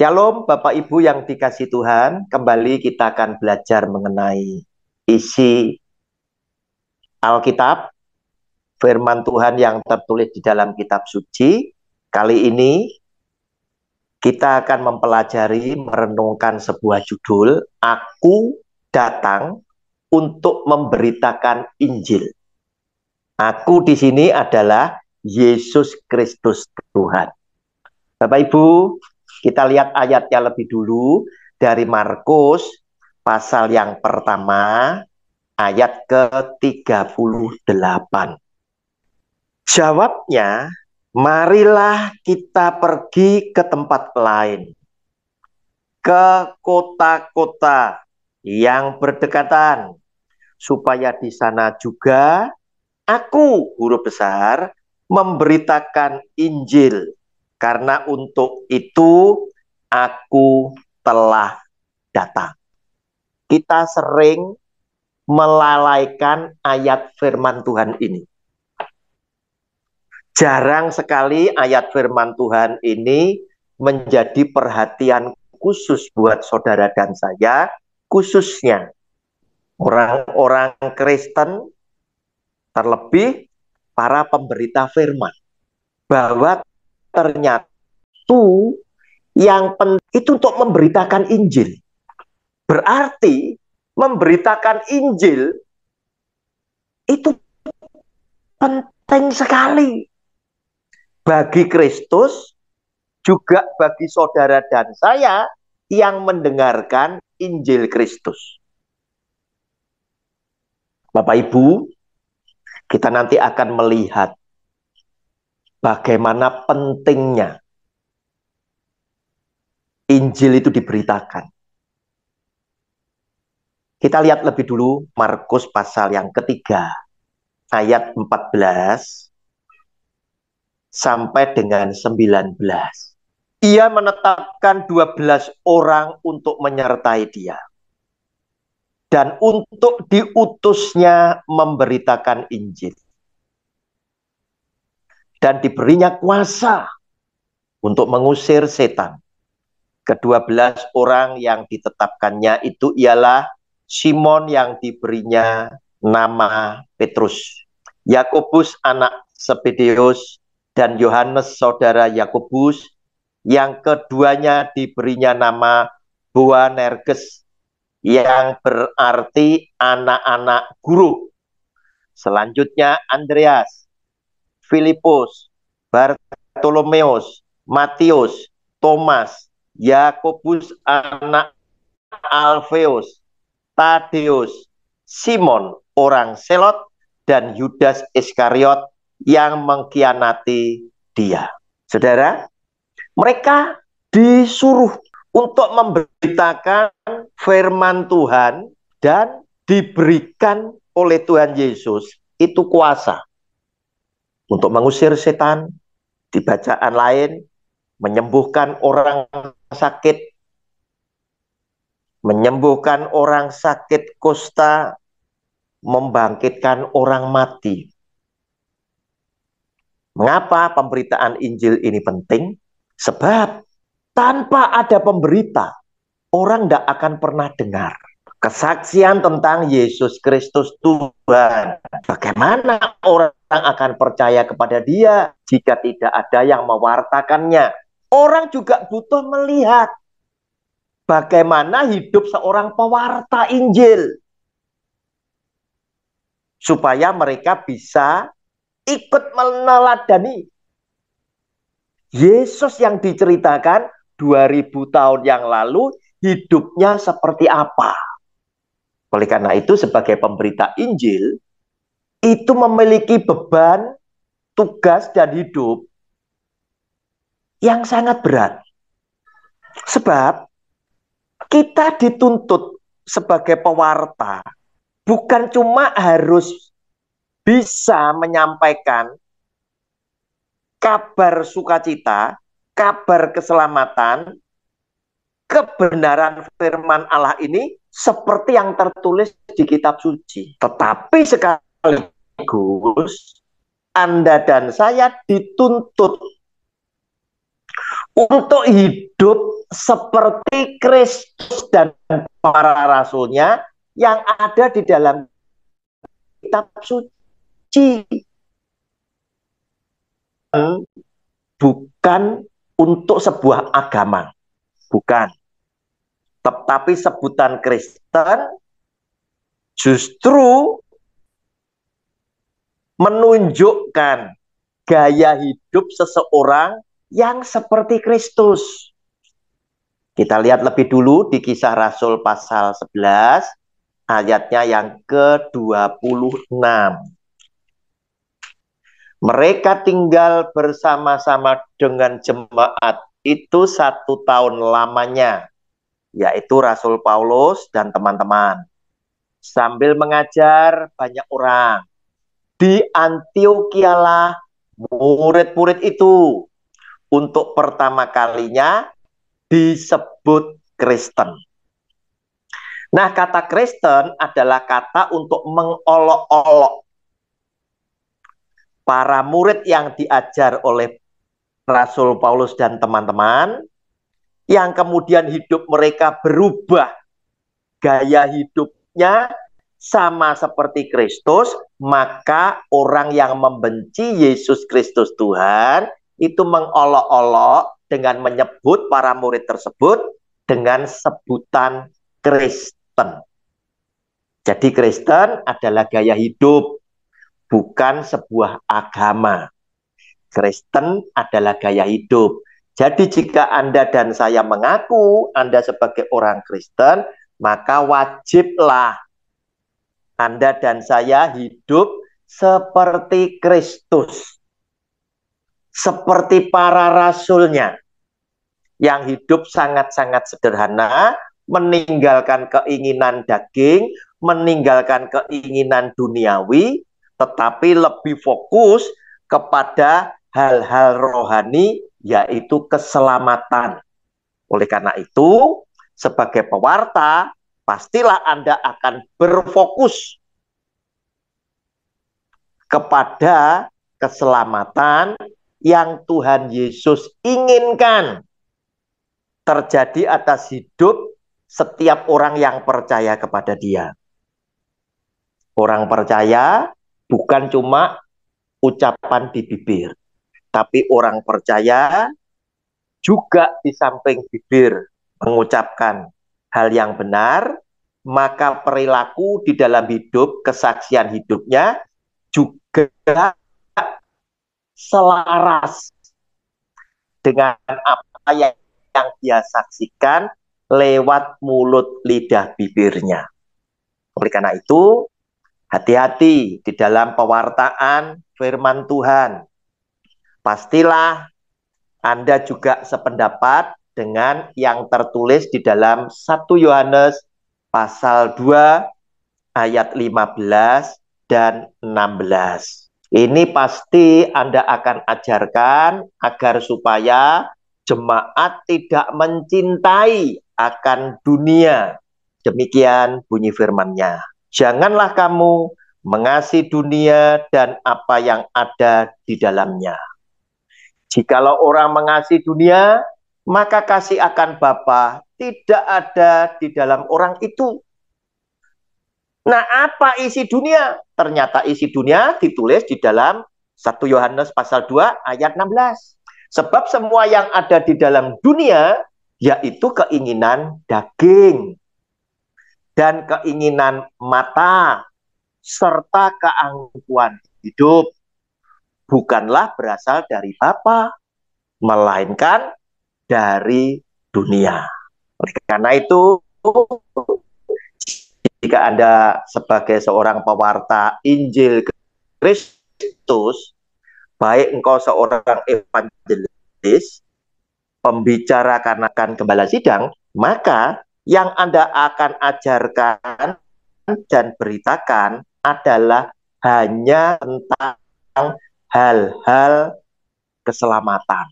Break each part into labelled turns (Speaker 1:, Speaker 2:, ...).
Speaker 1: Shalom Bapak Ibu yang dikasih Tuhan, kembali kita akan belajar mengenai isi Alkitab, firman Tuhan yang tertulis di dalam kitab suci. Kali ini kita akan mempelajari, merenungkan sebuah judul, Aku Datang untuk Memberitakan Injil. Aku di sini adalah Yesus Kristus Tuhan. Bapak Ibu, kita lihat ayatnya lebih dulu dari Markus pasal yang pertama ayat ke-38. Jawabnya, marilah kita pergi ke tempat lain, ke kota-kota yang berdekatan, supaya di sana juga aku, huruf besar, memberitakan Injil. Karena untuk itu aku telah datang. Kita sering melalaikan ayat firman Tuhan ini. Jarang sekali ayat firman Tuhan ini menjadi perhatian khusus buat saudara dan saya, khususnya orang-orang Kristen, terlebih para pemberita firman. Bahwa ternyata itu yang penting itu untuk memberitakan Injil. Berarti memberitakan Injil itu penting sekali bagi Kristus, juga bagi saudara dan saya yang mendengarkan Injil Kristus. Bapak Ibu, kita nanti akan melihat bagaimana pentingnya Injil itu diberitakan. Kita lihat lebih dulu Markus pasal yang ketiga, ayat 14 sampai dengan 19. Ia menetapkan 12 orang untuk menyertai dia. Dan untuk diutusnya memberitakan Injil. Dan diberinya kuasa untuk mengusir setan. Ke-12 orang yang ditetapkannya itu ialah Simon yang diberinya nama Petrus, Yakobus anak Zebedeus, dan Yohanes saudara Yakobus, yang keduanya diberinya nama Boanerges, yang berarti anak-anak guru. Selanjutnya Andreas, Filipus, Bartolomeus, Matius, Thomas, Yakobus anak Alfeus, Tadeus, Simon orang Selot, dan Yudas Iskariot yang mengkhianati dia. Saudara, mereka disuruh untuk memberitakan firman Tuhan dan diberikan oleh Tuhan Yesus itu kuasa untuk mengusir setan. Di bacaan lain, menyembuhkan orang sakit, menyembuhkan orang sakit kusta, membangkitkan orang mati. Mengapa pemberitaan Injil ini penting? Sebab tanpa ada pemberita, orang tidak akan pernah dengar kesaksian tentang Yesus Kristus Tuhan. Bagaimana orang akan percaya kepada dia jika tidak ada yang mewartakannya? Orang juga butuh melihat bagaimana hidup seorang pewarta Injil, supaya mereka bisa ikut meneladani Yesus yang diceritakan 2000 tahun yang lalu, hidupnya seperti apa. Oleh karena itu, sebagai pemberita Injil, itu memiliki beban, tugas, dan hidup yang sangat berat. Sebab kita dituntut sebagai pewarta, bukan cuma harus bisa menyampaikan kabar sukacita, kabar keselamatan, kebenaran firman Allah ini seperti yang tertulis di kitab suci. Tetapi sekaligus Anda dan saya dituntut untuk hidup seperti Kristus dan para rasulnya yang ada di dalam kitab suci. Bukan untuk sebuah agama, bukan. Tetapi sebutan Kristen justru menunjukkan gaya hidup seseorang yang seperti Kristus. Kita lihat lebih dulu di Kisah Rasul pasal 11, ayatnya yang ke-26. Mereka tinggal bersama-sama dengan jemaat itu 1 tahun lamanya, yaitu Rasul Paulus dan teman-teman. Sambil mengajar banyak orang. Di Antiochialah murid-murid itu untuk pertama kalinya disebut Kristen. Nah, kata Kristen adalah kata untuk mengolok-olok para murid yang diajar oleh Rasul Paulus dan teman-teman, yang kemudian hidup mereka berubah, gaya hidupnya sama seperti Kristus, maka orang yang membenci Yesus Kristus Tuhan itu mengolok-olok dengan menyebut para murid tersebut dengan sebutan Kristen. Jadi Kristen adalah gaya hidup, bukan sebuah agama. Kristen adalah gaya hidup. Jadi jika Anda dan saya mengaku Anda sebagai orang Kristen, maka wajiblah Anda dan saya hidup seperti Kristus. Seperti para rasulnya, yang hidup sangat-sangat sederhana, meninggalkan keinginan daging, meninggalkan keinginan duniawi, tetapi lebih fokus kepada hal-hal rohani, yaitu keselamatan. Oleh karena itu, sebagai pewarta, pastilah Anda akan berfokus kepada keselamatan yang Tuhan Yesus inginkan terjadi atas hidup setiap orang yang percaya kepada Dia. Orang percaya bukan cuma ucapan di bibir, tapi orang percaya juga di samping bibir mengucapkan hal yang benar, maka perilaku di dalam hidup, kesaksian hidupnya juga selaras dengan apa yang dia saksikan lewat mulut lidah bibirnya. Oleh karena itu, hati-hati di dalam pewartaan firman Tuhan. Pastilah Anda juga sependapat dengan yang tertulis di dalam 1 Yohanes pasal 2 ayat 15 dan 16. Ini pasti Anda akan ajarkan agar supaya jemaat tidak mencintai akan dunia. Demikian bunyi firman-Nya. Janganlah kamu mengasihi dunia dan apa yang ada di dalamnya. Jikalau orang mengasihi dunia, maka kasih akan Bapa tidak ada di dalam orang itu. Nah, apa isi dunia? Ternyata isi dunia ditulis di dalam 1 Yohanes pasal 2 ayat 16. Sebab semua yang ada di dalam dunia, yaitu keinginan daging dan keinginan mata, serta keangkuhan hidup, bukanlah berasal dari Bapa, melainkan dari dunia. Oleh karena itu, jika Anda sebagai seorang pewarta Injil Kristus, baik engkau seorang evangelis, pembicara akan gembala sidang, maka yang Anda akan ajarkan dan beritakan adalah hanya tentang hal-hal keselamatan.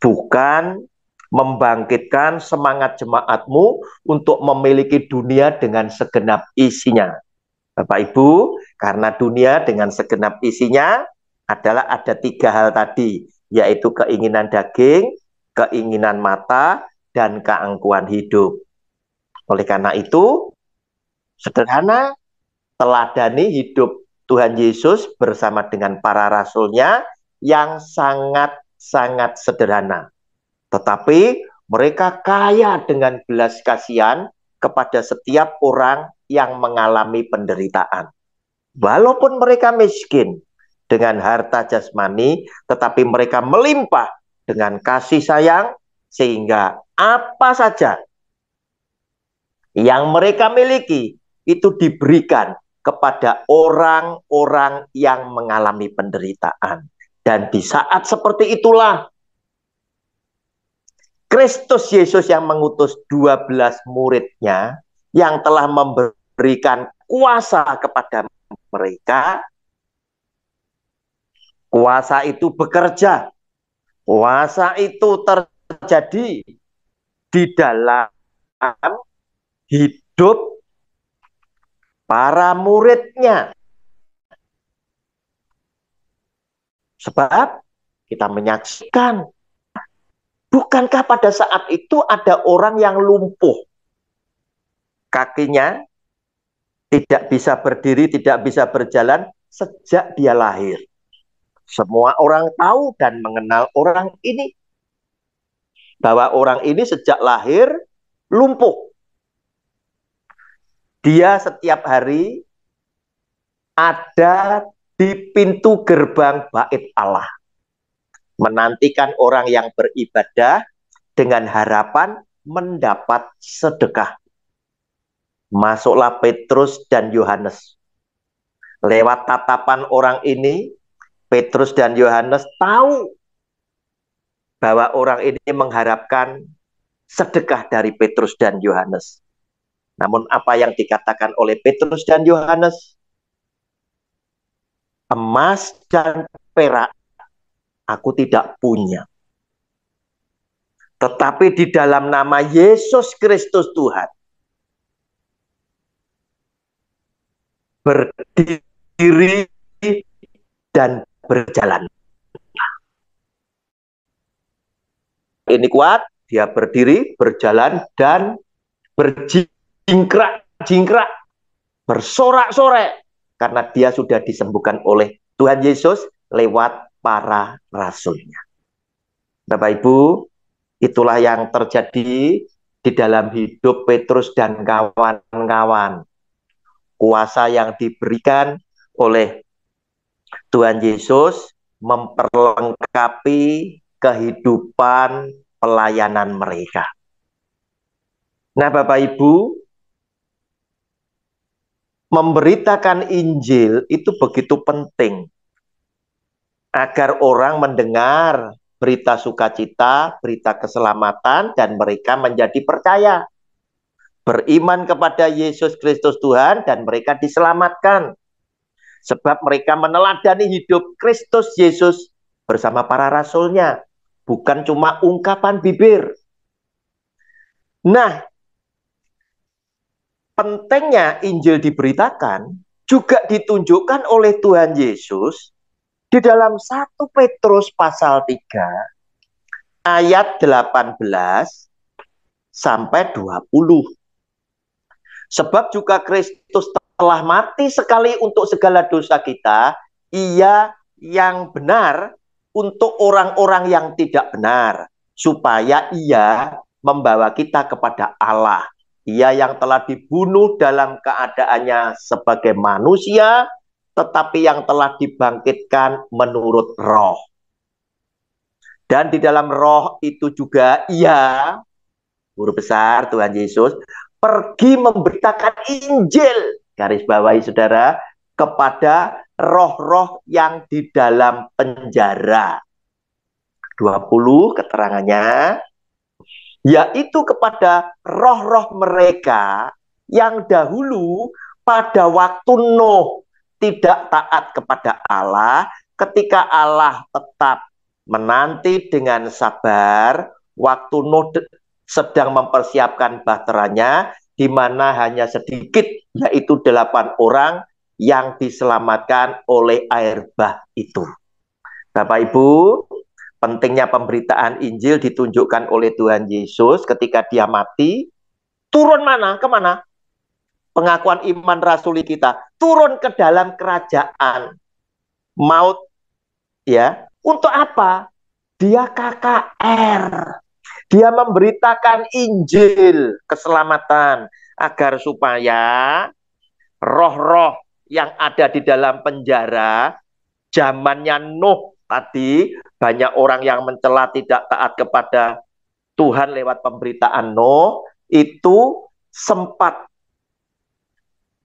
Speaker 1: Bukan membangkitkan semangat jemaatmu untuk memiliki dunia dengan segenap isinya. Bapak Ibu, karena dunia dengan segenap isinya adalah ada 3 hal tadi. yaitu keinginan daging, keinginan mata, dan keangkuhan hidup. Oleh karena itu, sederhana, teladani hidup Tuhan Yesus bersama dengan para rasulnya yang sangat-sangat sederhana. Tetapi mereka kaya dengan belas kasihan kepada setiap orang yang mengalami penderitaan. Walaupun mereka miskin dengan harta jasmani, tetapi mereka melimpah dengan kasih sayang, sehingga apa saja yang mereka miliki itu diberikan kepada orang-orang yang mengalami penderitaan. Dan di saat seperti itulah Kristus Yesus yang mengutus 12 muridnya yang telah memberikan kuasa kepada mereka. Kuasa itu bekerja. Kuasa itu terjadi di dalam hidup para muridnya. Sebab kita menyaksikan, bukankah pada saat itu ada orang yang lumpuh? Kakinya tidak bisa berdiri, tidak bisa berjalan sejak dia lahir. Semua orang tahu dan mengenal orang ini. Bahwa orang ini sejak lahir lumpuh. Dia setiap hari ada di pintu gerbang bait Allah, menantikan orang yang beribadah dengan harapan mendapat sedekah. Masuklah Petrus dan Yohanes. Lewat tatapan orang ini, Petrus dan Yohanes tahu bahwa orang ini mengharapkan sedekah dari Petrus dan Yohanes. Namun apa yang dikatakan oleh Petrus dan Yohanes? Emas dan perak aku tidak punya. Tetapi di dalam nama Yesus Kristus Tuhan, berdiri dan berjalan. Ini kuat, dia berdiri, berjalan, dan berjingkrak-jingkrak, bersorak-sorai, karena dia sudah disembuhkan oleh Tuhan Yesus lewat para rasulnya. Bapak Ibu, itulah yang terjadi di dalam hidup Petrus dan kawan-kawan. Kuasa yang diberikan oleh Tuhan Yesus memperlengkapi kehidupan pelayanan mereka. Nah, Bapak Ibu, memberitakan Injil itu begitu penting agar orang mendengar berita sukacita, berita keselamatan, dan mereka menjadi percaya, beriman kepada Yesus Kristus Tuhan, dan mereka diselamatkan. Sebab mereka meneladani hidup Kristus Yesus bersama para rasulnya, bukan cuma ungkapan bibir. Nah, pentingnya Injil diberitakan juga ditunjukkan oleh Tuhan Yesus di dalam 1 Petrus pasal 3 ayat 18 sampai 20. Sebab juga Kristus telah mati sekali untuk segala dosa kita, ia yang benar untuk orang-orang yang tidak benar, supaya ia membawa kita kepada Allah. Ia yang telah dibunuh dalam keadaannya sebagai manusia, tetapi yang telah dibangkitkan menurut roh. Dan di dalam roh itu juga ia, guru besar Tuhan Yesus, pergi memberitakan Injil, garis bawahi saudara, kepada roh-roh yang di dalam penjara. 20 keterangannya, yaitu kepada roh-roh mereka yang dahulu pada waktu Nuh tidak taat kepada Allah, ketika Allah tetap menanti dengan sabar waktu Nuh sedang mempersiapkan bahteranya, di mana hanya sedikit, yaitu 8 orang yang diselamatkan oleh air bah itu. Bapak Ibu, Pentingnya pemberitaan Injil ditunjukkan oleh Tuhan Yesus ketika dia mati. Turun mana? Kemana? Pengakuan iman rasuli kita. Turun ke dalam kerajaan maut. Ya, untuk apa? Dia KKR. Dia memberitakan Injil keselamatan agar supaya roh-roh yang ada di dalam penjara zamannya Nuh tadi, banyak orang yang mencela tidak taat kepada Tuhan lewat pemberitaan Nuh, itu sempat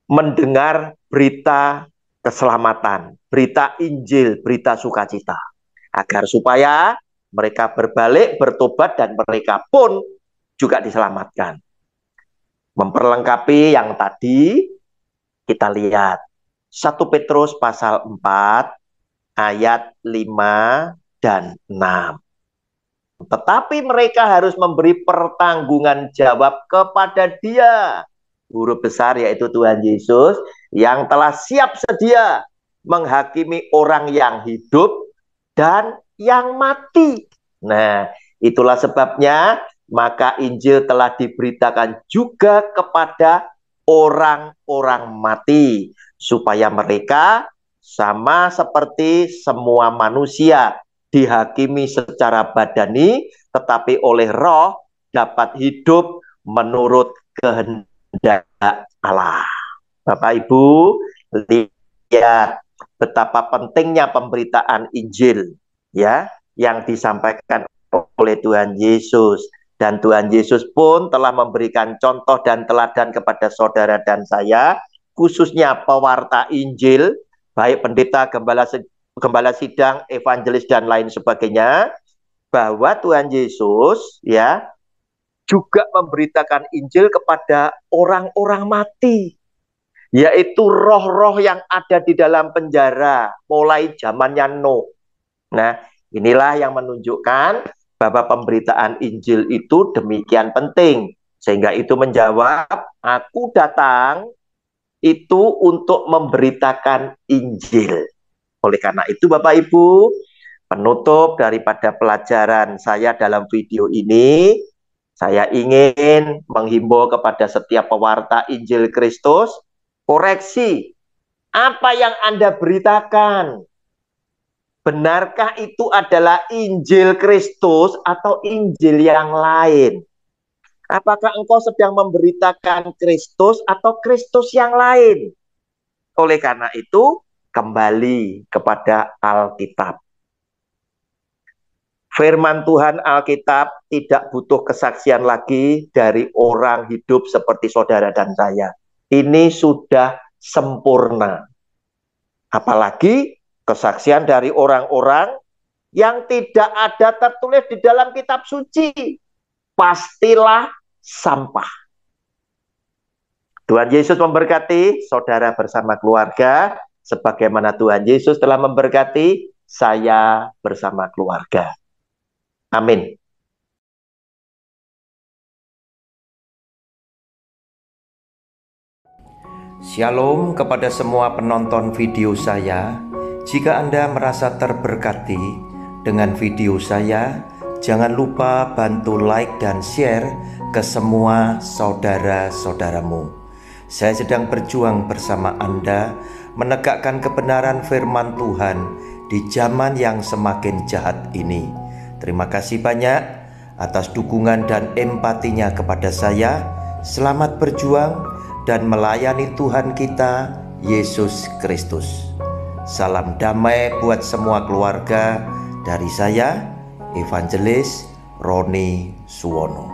Speaker 1: mendengar berita keselamatan, berita Injil, berita sukacita, agar supaya mereka berbalik, bertobat, dan mereka pun juga diselamatkan. Memperlengkapi yang tadi, kita lihat 1 Petrus pasal 4 ayat 5 dan 6. Tetapi mereka harus memberi pertanggungan jawab kepada Dia, Guru besar yaitu Tuhan Yesus, yang telah siap sedia menghakimi orang yang hidup dan yang mati. Nah, itulah sebabnya maka Injil telah diberitakan juga kepada orang-orang mati, supaya mereka sama seperti semua manusia dihakimi secara badani, tetapi oleh roh dapat hidup menurut kehendak Allah. Bapak Ibu, lihat betapa pentingnya pemberitaan Injil ya yang disampaikan oleh Tuhan Yesus, dan Tuhan Yesus pun telah memberikan contoh dan teladan kepada saudara dan saya, khususnya pewarta Injil, baik pendeta, gembala sidang, evangelis dan lain sebagainya, bahwa Tuhan Yesus ya juga memberitakan Injil kepada orang-orang mati, yaitu roh-roh yang ada di dalam penjara mulai zamannya Nuh. Nah, inilah yang menunjukkan bahwa pemberitaan Injil itu demikian penting, sehingga itu menjawab, aku datang itu untuk memberitakan Injil. Oleh karena itu Bapak Ibu, penutup daripada pelajaran saya dalam video ini, saya ingin menghimbau kepada setiap pewarta Injil Kristus, koreksi apa yang Anda beritakan. Benarkah itu adalah Injil Kristus atau Injil yang lain? Apakah engkau sedang memberitakan Kristus atau Kristus yang lain? Oleh karena itu, kembali kepada Alkitab. Firman Tuhan Alkitab tidak butuh kesaksian lagi dari orang hidup seperti saudara dan saya. Ini sudah sempurna. Apalagi kesaksian dari orang-orang yang tidak ada tertulis di dalam kitab suci. Pastilah sampah. Tuhan Yesus memberkati saudara bersama keluarga, sebagaimana Tuhan Yesus telah memberkati saya bersama keluarga. Amin.
Speaker 2: Shalom kepada semua penonton video saya. Jika Anda merasa terberkati dengan video saya, jangan lupa bantu like dan share ke semua saudara-saudaramu. Saya sedang berjuang bersama Anda menegakkan kebenaran firman Tuhan di zaman yang semakin jahat ini. Terima kasih banyak atas dukungan dan empatinya kepada saya. Selamat berjuang dan melayani Tuhan kita, Yesus Kristus. Salam damai buat semua keluarga dari saya, Evangelis Roni Suwono.